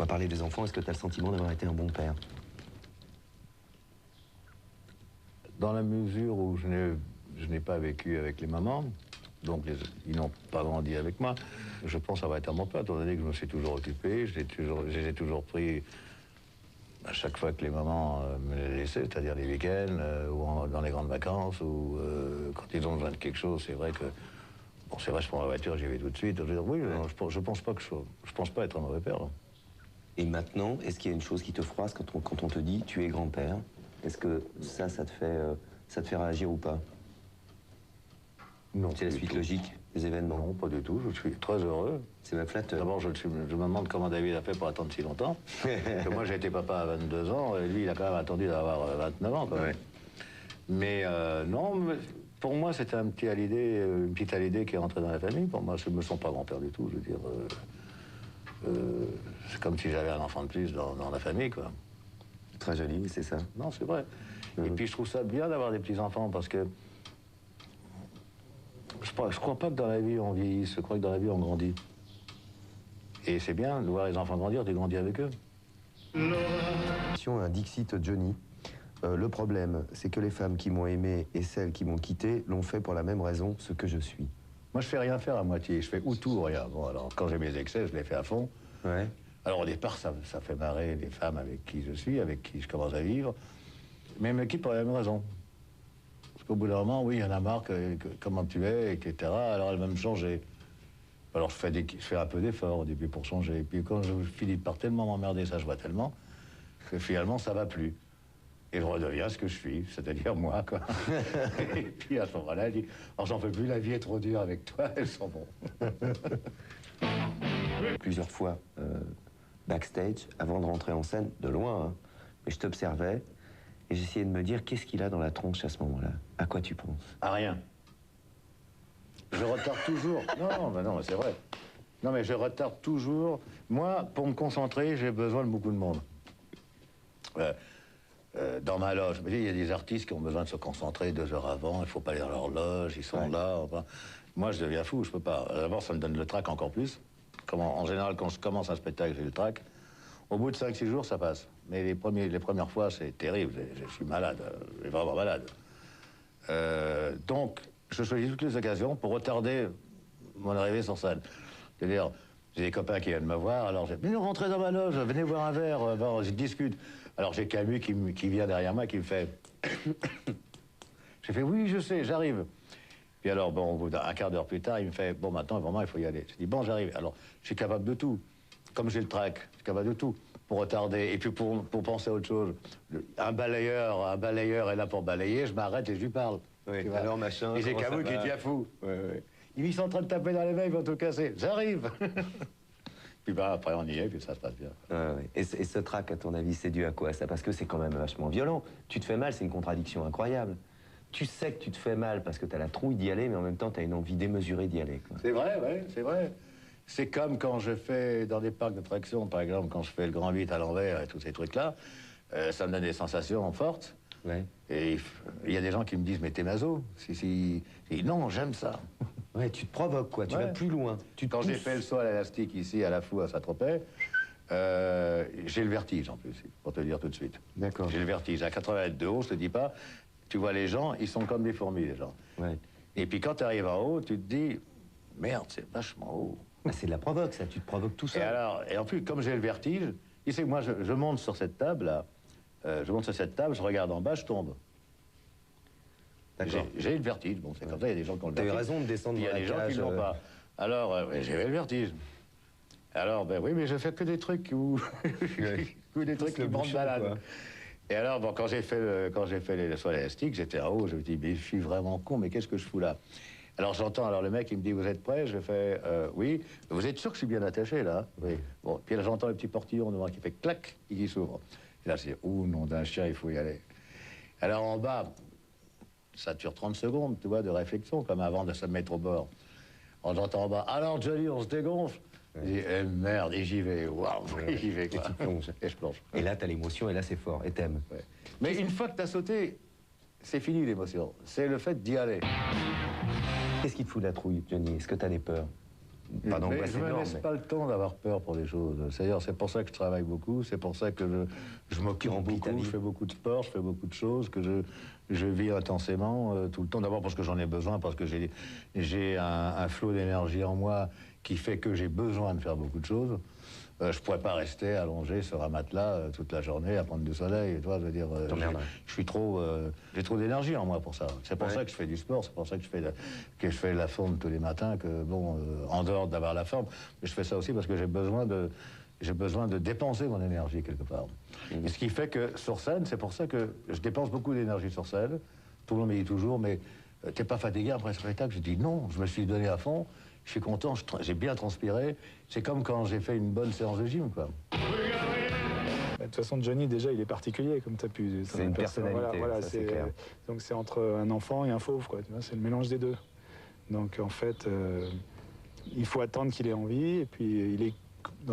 va parler des enfants. Est-ce que tu as le sentiment d'avoir été un bon père? Dans la mesure où je n'ai pas vécu avec les mamans, donc ils n'ont pas grandi avec moi, je pense avoir été un bon père, étant donné que je me suis toujours occupé, je les ai toujours pris à chaque fois que les mamans me les laissaient, c'est-à-dire les week-ends, ou dans les grandes vacances, ou quand ils ont besoin de quelque chose. C'est vrai que, bon, c'est vrai, je prends ma voiture, j'y vais tout de suite. Je veux dire, oui, je pense pas que je pense pas être un mauvais père. Là. Et maintenant, est-ce qu'il y a une chose qui te froisse quand on te dit tu es grand-père? Est-ce que ça te fait réagir ou pas? Non. C'est la suite logique des événements? Non, pas du tout. Je suis très heureux. C'est même flatteur. D'abord, je me demande comment David a fait pour attendre si longtemps. Parce que moi, j'ai été papa à 22 ans, et lui, il a quand même attendu d'avoir 29 ans. Quand même. Ouais. Mais non, pour moi, c'était une petite Hallyday qui est rentrée dans la famille. Pour moi, je ne me sens pas grand-père du tout. Je veux dire, c'est comme si j'avais un enfant de plus dans la famille, quoi. Très joli, c'est ça. Non, c'est vrai. Et puis, je trouve ça bien d'avoir des petits-enfants, parce que je crois pas que dans la vie, on vieillisse. Je crois que dans la vie, on grandit. Et c'est bien de voir les enfants grandir, tu grandis avec eux. Un Dixit Johnny. Le problème, c'est que les femmes qui m'ont aimé et celles qui m'ont quitté l'ont fait pour la même raison, ce que je suis. Moi, je fais rien faire à moitié. Je fais ou tout ou rien. Bon, alors, quand j'ai mes excès, je les fais à fond. Ouais. Alors, au départ, ça fait marrer les femmes avec qui je suis, avec qui je commence à vivre. Mais elles me quittent pour la même raison. Parce qu'au bout d'un moment, oui, il y en a marre, comment tu es, etc. Alors, elles veulent me changer. Alors, je fais un peu d'effort au début pour changer. Et puis, quand je finis par tellement m'emmerder, ça je vois tellement, que finalement, ça va plus. Et je redeviens ce que je suis, c'est-à-dire moi, quoi. Et puis, à ce moment-là, elle dit, alors j'en peux plus, la vie est trop dure avec toi, elles sont bons. Plusieurs fois, backstage, avant de rentrer en scène, de loin, hein, mais je t'observais, et j'essayais de me dire, qu'est-ce qu'il a dans la tronche à ce moment-là? À quoi tu penses? À rien. Je retarde toujours. Non, c'est vrai. Non, mais je retarde toujours. Moi, pour me concentrer, j'ai besoin de beaucoup de monde. Dans ma loge, il y a des artistes qui ont besoin de se concentrer 2 heures avant, il ne faut pas aller dans leur loge, ils sont là. Enfin. Moi, je deviens fou, je peux pas. D'abord, ça me donne le trac encore plus. En général, quand je commence un spectacle, j'ai le trac. Au bout de 5-6 jours, ça passe. Mais les premières fois, c'est terrible. Je suis malade, je suis vraiment malade. Donc, je choisis toutes les occasions pour retarder mon arrivée sur scène. C'est-à-dire, j'ai des copains qui viennent me voir, alors j'ai venez rentrer dans ma loge, venez boire un verre, je discute. Alors j'ai Camus qui vient derrière moi, qui me fait... J'ai fait, oui, je sais, j'arrive. Puis alors, bon, au bout d'un quart d'heure plus tard, il me fait, bon, maintenant, vraiment, il faut y aller. Je dis, bon, j'arrive. Alors, je suis capable de tout. Comme j'ai le trac, je suis capable de tout. Pour retarder, et puis pour penser à autre chose. Un balayeur est là pour balayer, je m'arrête et je lui parle. Oui, alors machin. Et j'ai Camus qui devient fou. Ils sont en train de taper dans les mains, ils vont tout casser. J'arrive. Puis bah, après, on y est, puis ça se passe bien. Et ce trac, à ton avis, c'est dû à quoi, ça? Parce que c'est quand même vachement violent. Tu te fais mal, c'est une contradiction incroyable. Tu sais que tu te fais mal parce que tu as la trouille d'y aller, mais en même temps, tu as une envie démesurée d'y aller. C'est vrai, oui, c'est vrai. C'est comme quand je fais dans des parcs d'attractions, par exemple, quand je fais le Grand 8 à l'envers et tous ces trucs-là, ça me donne des sensations fortes. Ouais. Et il y a des gens qui me disent, mais t'es maso. Non, j'aime ça. Ouais, tu te provoques, quoi, tu vas plus loin. Quand j'ai fait le saut à l'élastique ici, à la Fou, à Saint-Tropez, j'ai le vertige en plus, pour te le dire tout de suite. D'accord. J'ai le vertige. À 80 mètres de haut, je te dis pas, tu vois les gens, ils sont comme des fourmis, les gens. Ouais. Et puis quand tu arrives en haut, tu te dis, merde, c'est vachement haut. Ah, c'est de la provoque, ça, tu te provoques tout seul. Et en plus, comme j'ai le vertige, tu sais, moi, je monte sur cette table, là, je regarde en bas, je tombe. J'ai le vertige, bon, c'est comme ça, il y a des gens qui ont le vertige. T'as eu raison de descendre dans la cage. Il y a des gens qui l'ont pas. Alors, j'avais le vertige. Alors, ben oui, mais je fais que des trucs où... des trucs qui me rendent malade. Et alors, bon, quand j'ai fait les sauts élastiques, j'étais en haut, je me dis, mais je suis vraiment con, mais qu'est-ce que je fous là? Alors j'entends, le mec, il me dit, vous êtes prêt? Je fais, oui. Vous êtes sûr que je suis bien attaché, là? Oui. Bon, puis là, j'entends le petit portillon devant qui fait clac, et qui s'ouvre. Et là, c'est, oh, nom d'un chien, il faut y aller. Alors en bas, ça dure 30 secondes, tu vois, de réflexion, comme avant de se mettre au bord. J'entends en bas, alors Johnny, on se dégonfle. Je dis, eh merde, et j'y vais, waouh, j'y vais, quoi. Et tu plonges. Et je plonge. Et là, t'as l'émotion, et là, c'est fort, et t'aimes. Ouais. Mais une fois que t'as sauté, c'est fini l'émotion. C'est le fait d'y aller. Qu'est-ce qui te fout de la trouille, Johnny? Est-ce que t'as des peurs? pas d'angoisse je me énorme. laisse pas le temps d'avoir peur pour des choses. C'est pour ça que je travaille beaucoup, c'est pour ça que je m'occupe beaucoup, je fais beaucoup de sport, je fais beaucoup de choses, que je vis intensément tout le temps. D'abord parce que j'en ai besoin, parce que j'ai un flot d'énergie en moi qui fait que j'ai besoin de faire beaucoup de choses. Je pourrais pas rester allongé sur un matelas toute la journée à prendre du soleil. Tu vois, je veux dire, je suis trop, j'ai trop d'énergie en moi pour ça. C'est pour ça que je fais du sport, c'est pour ça que je fais la forme tous les matins. Que bon, en dehors d'avoir la forme, mais je fais ça aussi parce que j'ai besoin de dépenser mon énergie quelque part. Et ce qui fait que sur scène, c'est pour ça que je dépense beaucoup d'énergie sur scène. Tout le monde me dit toujours, mais t'es pas fatigué après ce spectacle? Je dis non, je me suis donné à fond. Je suis content, j'ai bien transpiré. C'est comme quand j'ai fait une bonne séance de gym, quoi. De toute façon, Johnny, déjà, il est particulier, comme tu as pu... C'est une personnalité, ça, c'est clair. Donc c'est entre un enfant et un fauve, quoi. C'est le mélange des deux. Donc en fait, il faut attendre qu'il ait envie, et puis il est,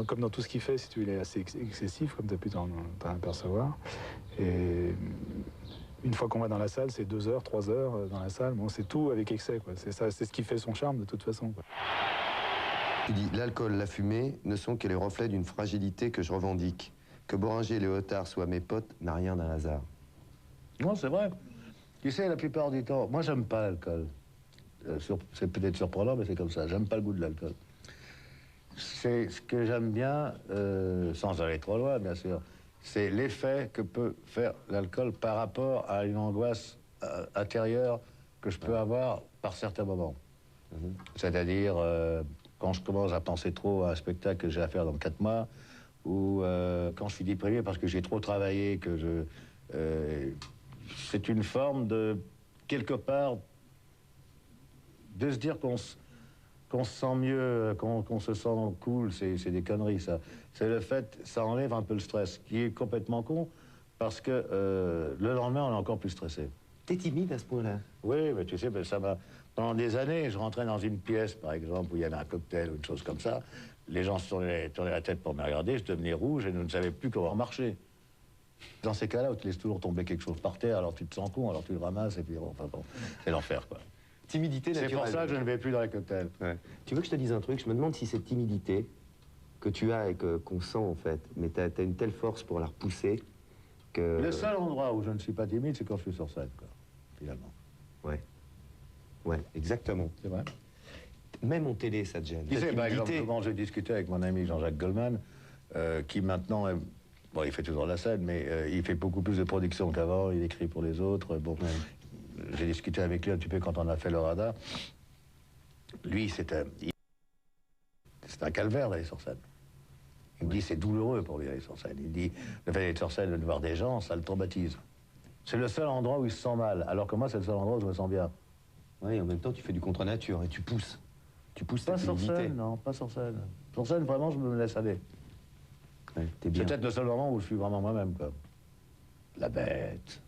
comme dans tout ce qu'il fait, si tu veux, il est assez excessif, comme tu as pu t'en apercevoir. Et une fois qu'on va dans la salle, c'est 2 heures, 3 heures dans la salle. Bon, c'est tout avec excès, quoi. C'est ça, c'est ce qui fait son charme de toute façon, quoi. Tu dis, l'alcool, la fumée ne sont que les reflets d'une fragilité que je revendique. Que Boringer et Léotard soient mes potes n'a rien d'un hasard. Non, c'est vrai. Tu sais, la plupart du temps, moi, j'aime pas l'alcool. C'est peut-être surprenant, mais c'est comme ça. J'aime pas le goût de l'alcool. C'est ce que j'aime bien, sans aller trop loin, bien sûr, c'est l'effet que peut faire l'alcool par rapport à une angoisse intérieure que je peux avoir par certains moments. C'est-à-dire, quand je commence à penser trop à un spectacle que j'ai à faire dans 4 mois, ou quand je suis déprimé parce que j'ai trop travaillé, c'est une forme de, quelque part, de se dire qu'on se sent mieux, qu'on se sent cool, c'est des conneries, ça. C'est le fait, ça enlève un peu le stress, qui est complètement con, parce que le lendemain, on est encore plus stressé. T'es timide à ce point-là? Oui, mais tu sais, ben, ça m'a... Pendant des années, je rentrais dans une pièce, par exemple, où il y avait un cocktail ou une chose comme ça. Les gens se tournaient la tête pour me regarder, je devenais rouge et je ne savais plus comment marcher. Dans ces cas-là, où tu laisses toujours tomber quelque chose par terre, alors tu te sens con, alors tu le ramasses, et puis bon, enfin bon, c'est l'enfer, quoi. Timidité naturelle. C'est pour ça que je ne vais plus dans les cocktails. Ouais. Tu veux que je te dise un truc? Je me demande si cette timidité que tu as et qu'on sent, en fait, mais t'as une telle force pour la repousser que... Le seul endroit où je ne suis pas timide, c'est quand je suis sur scène, quoi, finalement. Ouais. Ouais, exactement. C'est vrai. Même en télé, ça te gêne. Tu sais, par exemple, souvent, j'ai discuté avec mon ami Jean-Jacques Goldman, qui maintenant, bon, il fait toujours la scène, mais il fait beaucoup plus de production qu'avant, il écrit pour les autres. Bon, j'ai discuté avec lui un petit peu quand on a fait le radar. Lui, c'est un calvaire d'aller sur scène. Il me dit c'est douloureux pour lui d'aller sur scène. Il dit le fait d'être sur scène, de voir des gens, ça le traumatise. C'est le seul endroit où il se sent mal, alors que moi, c'est le seul endroit où je me sens bien. Oui, en même temps, tu fais du contre-nature et tu pousses. Tu pousses Pas ta sur timidité. scène, non, pas sur scène. Sur scène, vraiment, je me laisse aller. Ouais, t'es C'est bien. peut-être le seul moment où je suis vraiment moi-même, quoi. La bête.